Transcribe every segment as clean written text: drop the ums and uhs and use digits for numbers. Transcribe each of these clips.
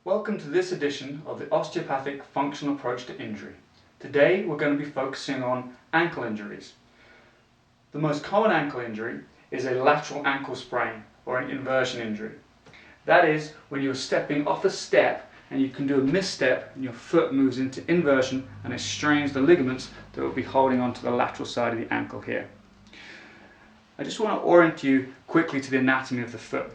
Welcome to this edition of the Osteopathic Functional Approach to Injury. Today we're going to be focusing on ankle injuries. The most common ankle injury is a lateral ankle sprain or an inversion injury. That is when you're stepping off a step and you can do a misstep and your foot moves into inversion and it strains the ligaments that will be holding onto the lateral side of the ankle here. I just want to orient you quickly to the anatomy of the foot.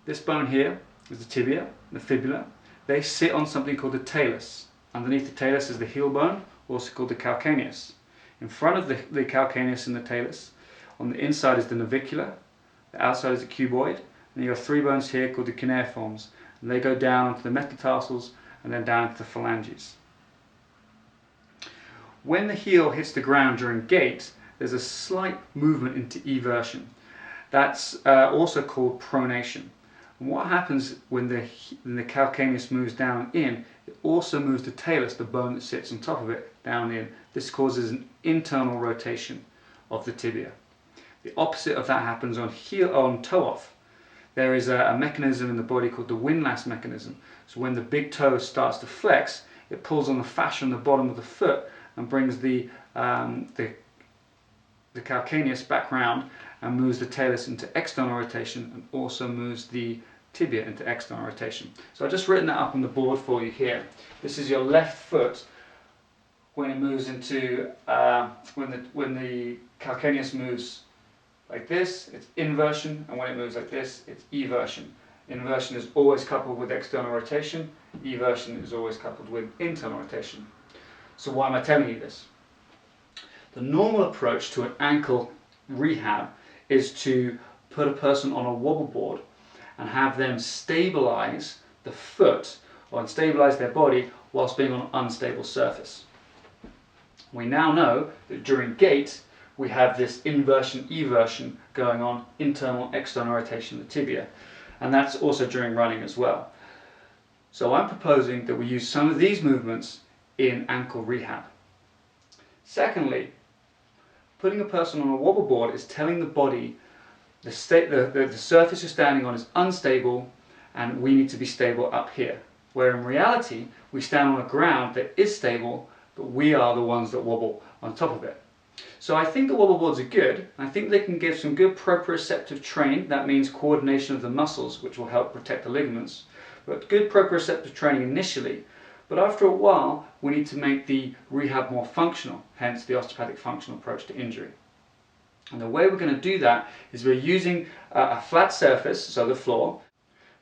This bone here is the tibia, the fibula. They sit on something called the talus. Underneath the talus is the heel bone, also called the calcaneus. In front of the calcaneus and the talus, on the inside is the navicular, the outside is the cuboid, and you have three bones here called the cuneiforms, and they go down to the metatarsals and then down to the phalanges. When the heel hits the ground during gait, there's a slight movement into eversion. That's also called pronation. And what happens when the calcaneus moves down in, it also moves the talus, the bone that sits on top of it, down in. This causes an internal rotation of the tibia. The opposite of that happens on toe off. There is a mechanism in the body called the Windlass Mechanism. So when the big toe starts to flex, it pulls on the fascia on the bottom of the foot and brings the calcaneus back round and moves the talus into external rotation and also moves the tibia into external rotation. So I've just written that up on the board for you here. This is your left foot when it moves into, when the calcaneus moves like this, it's inversion, and when it moves like this, it's eversion. Inversion is always coupled with external rotation, eversion is always coupled with internal rotation. So why am I telling you this? The normal approach to an ankle rehab is to put a person on a wobble board and have them stabilize the foot or stabilize their body whilst being on an unstable surface. We now know that during gait we have this inversion eversion going on, internal external rotation of the tibia, and that's also during running as well. So I'm proposing that we use some of these movements in ankle rehab. Secondly, putting a person on a wobble board is telling the body the surface you're standing on is unstable and we need to be stable up here. Where in reality, we stand on a ground that is stable, but we are the ones that wobble on top of it. So I think the wobble boards are good. I think they can give some good proprioceptive training. That means coordination of the muscles, which will help protect the ligaments. But good proprioceptive training initially. But after a while, we need to make the rehab more functional, hence the osteopathic functional approach to injury. And the way we're going to do that is we're using a flat surface, so the floor.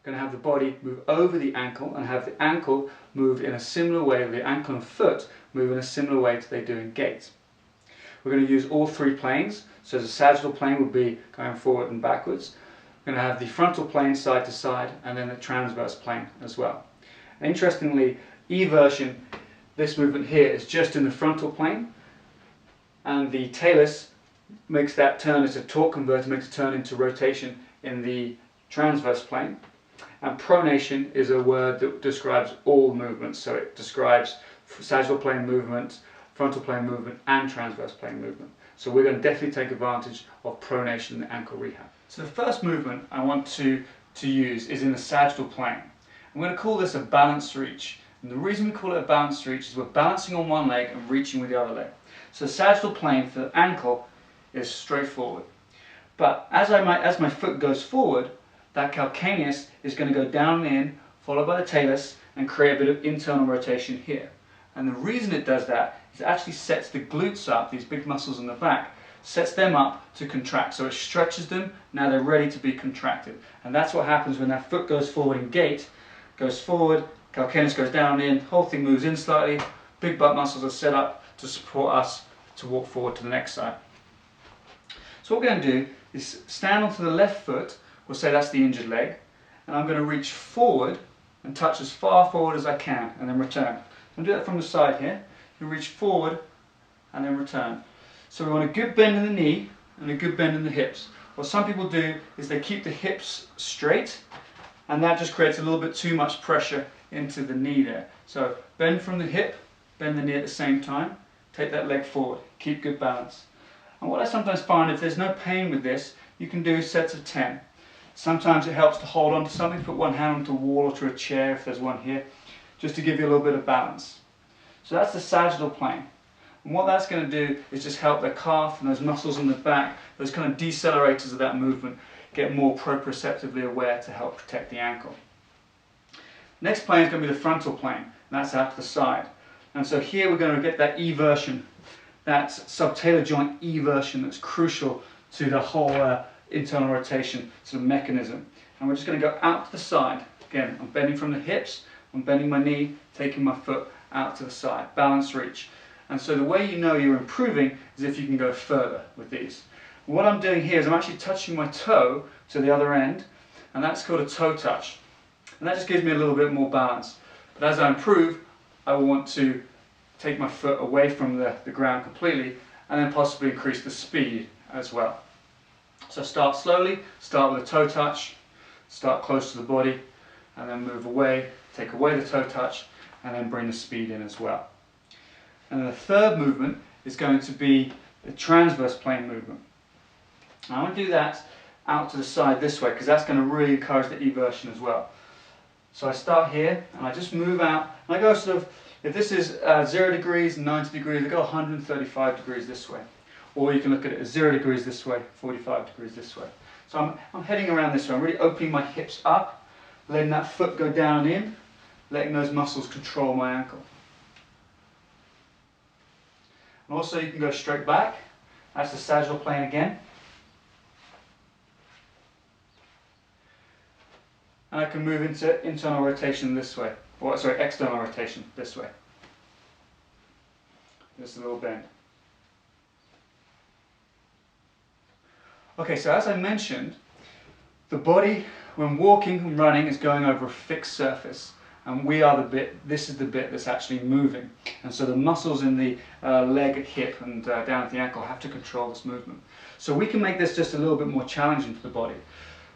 We're going to have the body move over the ankle and have the ankle move in a similar way, the ankle and foot move in a similar way to they do in gait. We're going to use all three planes, so the sagittal plane would be going forward and backwards. We're going to have the frontal plane side to side and then the transverse plane as well. And interestingly, eversion, this movement here is just in the frontal plane, and the talus makes that turn, it's a torque converter, makes a turn into rotation in the transverse plane. And pronation is a word that describes all movements, so it describes sagittal plane movement, frontal plane movement and transverse plane movement. So we're going to definitely take advantage of pronation in the ankle rehab. So the first movement I want to use is in the sagittal plane. I'm going to call this a balanced reach. And the reason we call it a balanced reach is we're balancing on one leg and reaching with the other leg. So the sagittal plane for the ankle is straightforward. But as my foot goes forward, that calcaneus is going to go down and in, followed by the talus, and create a bit of internal rotation here. And the reason it does that is it actually sets the glutes up, these big muscles in the back, sets them up to contract. So it stretches them, now they're ready to be contracted. And that's what happens when that foot goes forward in gait, goes forward, calcaneus goes down in, whole thing moves in slightly, big butt muscles are set up to support us to walk forward to the next side. So what we're going to do is stand onto the left foot, we'll say that's the injured leg, and I'm going to reach forward and touch as far forward as I can and then return. I'll do that from the side here. You reach forward and then return. So we want a good bend in the knee and a good bend in the hips. What some people do is they keep the hips straight, and that just creates a little bit too much pressure into the knee there. So bend from the hip, bend the knee at the same time, take that leg forward, keep good balance. And what I sometimes find, if there's no pain with this, you can do sets of 10. Sometimes it helps to hold on to something, put one hand onto a wall or to a chair if there's one here, just to give you a little bit of balance. So that's the sagittal plane. And what that's going to do is just help the calf and those muscles in the back, those kind of decelerators of that movement, get more proprioceptively aware to help protect the ankle. Next plane is going to be the frontal plane, and that's out to the side. And so here we're going to get that eversion, that subtalar joint eversion that's crucial to the whole internal rotation sort of mechanism. And we're just going to go out to the side. Again, I'm bending from the hips, I'm bending my knee, taking my foot out to the side, balance reach. And so the way you know you're improving is if you can go further with these. What I'm doing here is I'm actually touching my toe to the other end, and that's called a toe touch. And that just gives me a little bit more balance. But as I improve, I will want to take my foot away from the ground completely, and then possibly increase the speed as well. So start slowly, start with a toe touch, start close to the body, and then move away, take away the toe touch, and then bring the speed in as well. And the third movement is going to be the transverse plane movement. I want to do that out to the side this way because that's going to really encourage the eversion as well. So I start here and I just move out, and I go sort of, if this is 0 degrees, 90 degrees, I go 135 degrees this way. Or you can look at it as 0 degrees this way, 45 degrees this way. So I'm heading around this way. I'm really opening my hips up, letting that foot go down and in, letting those muscles control my ankle. And also you can go straight back. That's the sagittal plane again. And I can move into internal rotation this way. Or sorry, external rotation this way. Just a little bend. Okay, so as I mentioned, the body when walking and running is going over a fixed surface. And we are the bit, this is the bit that's actually moving. And so the muscles in the leg, hip and down at the ankle have to control this movement. So we can make this just a little bit more challenging for the body.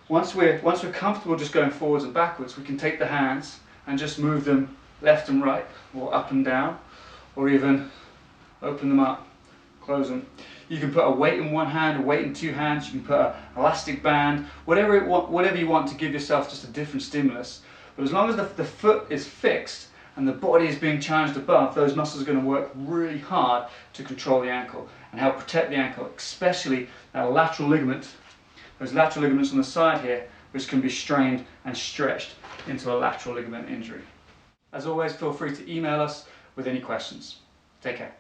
Once we're comfortable just going forwards and backwards, we can take the hands and just move them left and right, or up and down, or even open them up, close them. You can put a weight in one hand, a weight in two hands, you can put an elastic band, whatever you want to give yourself just a different stimulus. But as long as the foot is fixed and the body is being challenged above, those muscles are going to work really hard to control the ankle and help protect the ankle, especially that lateral ligament, those lateral ligaments on the side here, which can be strained and stretched into a lateral ligament injury. As always, feel free to email us with any questions. Take care.